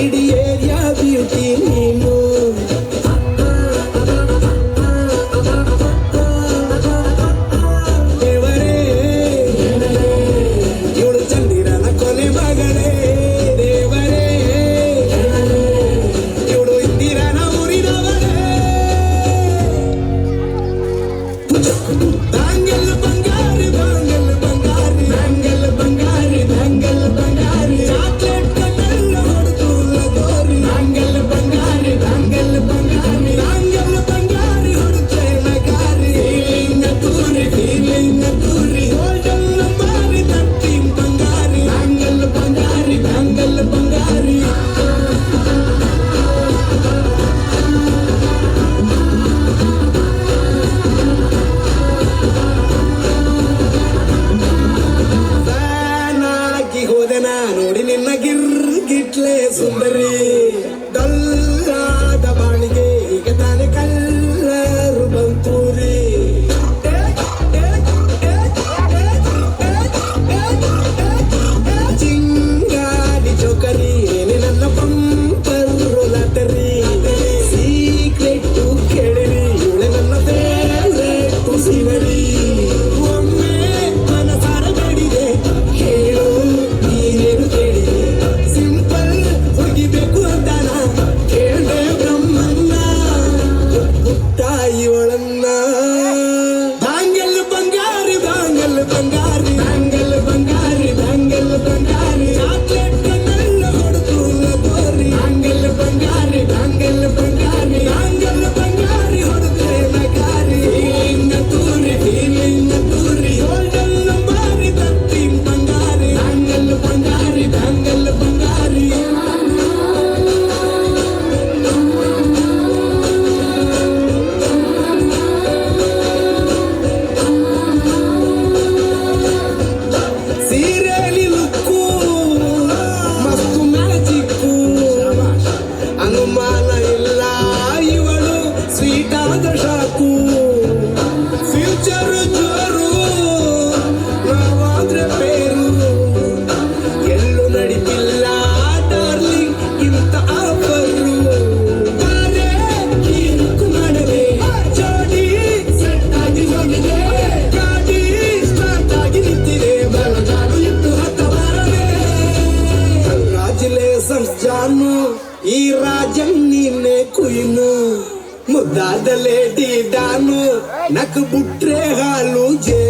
ಇಡೀ area beauty ನೀನು. ದೇವರೇ ಇವಳು ಚಂದಿರನ ಕೊನೆ ಮಗಳೇ. ದೇವರೇ ಇವಳು ಇಂದಿರನ ಊರಿನವಳೇ. ಬ್ಯಾಂಗಲ್ ಬಂಗಾರಿ ಬ್ಯಾಂಗಲ್ ಬಂಗಾರಿ ಬ್ಯಾಂಗಲ್ ಬಂಗಾರಿ ಬ್ಯಾಂಗಲ್ ಬಂಗಾರಿ ಚಾಕ್ಲೇಟ್ ಕಣ್ಣೆಲ್ಲ ಹೊಡೆದುಲ್ಲ ಗೋರಿ. ಬ್ಯಾಂಗಲ್ ಬಂಗಾರಿ ಬ್ಯಾಂಗಲ್ ಬಂಗಾರಿ ಬ್ಯಾಂಗಲ್ ಬಂಗಾರಿ ಹೊಡೆದ್ರೆ ನಗಾರಿ. ಫೀಲಿಂಗ್ ತೂರಿ ಗೋಲ್ಡನ್ ನಂಬಾರಿ 13 ಬಂಗಾರಿ. ಬ್ಯಾಂಗಲ್ ಬಂಗಾರಿ ಬ್ಯಾಂಗಲ್ ಬಂಗಾರಿ. ನಾಳಕ್ಕಿ ಹೋದೆ ನಾ ನೋಡಿ ನಿನ್ನ ಗಿರ್ಗಿಟ್ಲೆ ಸುಂದರಿ. ಡಲ್ಲಾದ ಬಾಳಿಗೆ ಈಗ ತಾನೆ ಕಲ್ಲರು ಬಂತೂರಿ. ಚಿಂಗಾಡಿ ಚೌಕರಿ ನನ್ನ ಪಂಪರ್ ಲಾಟರಿ. ಸೀಕ್ರೆಟ್ ಕೇಳಿರಿ ಇವಳೆ ನನ್ನ ಫೇವ್ರೇಟ್ ಸೀನರಿ. ಒಮ್ಮೆ ಮನಸಾರ ಬೇಡಿದೆ ಹೇಳು ನೀನೇನು ಕೇಳಿದೆ. ಸಿಂಪಲ್ ಹೋಗಿಬೇಕು ಅಂತಾನ ಕೇಳ್ದೆ ಬ್ರಹ್ಮನ್ನ ಪುಟ್ಟ ಇವಳನ್ನ. ಬ್ಯಾಂಗಲ್ ಬಂಗಾರಿ ಬ್ಯಾಂಗಲ್ ಬಂಗಾರಿ ಬ್ಯಾಂಗಲ್ ಬಂಗಾರಿ ಬ್ಯಾಂಗಲ್ ಬಂಗಾರಿ ಚಾಕ್ಲೇಟ್ ಕಣ್ಣೆಲ್ಲ ಹೊಡೆದುಲ್ಲ ಗೋರಿ. ಬ್ಯಾಂಗಲ್ ಬಂಗಾರಿ ಬ್ಯಾಂಗಲ್ ಬಂಗಾರಿ ಬ್ಯಾಂಗಲ್ ಬಂಗಾರಿ ಹೊಡೆದ್ರೆ ನಗಾರಿ. ಫೀಲಿಂಗ್ ತೂರಿ ಗೋಲ್ಡನ್ ನಂಬಾರಿ 13 ಬಂಗಾರಿ. ಬ್ಯಾಂಗಲ್ ಬಂಗಾರಿ ಬ್ಯಾಂಗಲ್ ಬಂಗಾರಿ. ಸೀರೆಲಿ ಲುಕ್ಕು ಮಸ್ತು ಮ್ಯಾಜಿಕ್ಕು. ಅನುಮಾನ ಇಲ್ಲ ಇವಳು ಸ್ವೀಟ್ ಆದ ಶಾಕು. ಫ್ಯೂಚರ್ ಜೋರು ನಾವಾದ್ರೆ ಬೇರು. ಎಲ್ಲೂ ನಡೀತಿಲ್ಲ ಡಾರ್ಲಿಂಗ್ ಇಂಥ ಆಫರು. ಬಾರೆ ಹೀರುಕು ಮಾಡದೆ ಜೋಡಿ ಸೆಟ್ ಆಗಿ ಹೋಗಿದೆ. ಗಾಡಿ ಸ್ಟಾರ್ಟ್ ಆಗಿ ನಿಂತಿದೆ ಬಲಗಾಡು ಇಟ್ಟು ಹತ್ತ ಬಾರದೆ. ಕಂಗ್ರಾಚುಲೇಷನ್ಸ್ ಜಾನು ಈ ರಾಜನ್ ನೀನೆ ಕುಯ್ನು. ಮುದ್ದಾದ ಲೇಡಿ ಡಾನು ನಕ್ ಬುಟ್ರೆ ಹಾಲು ಜೇ.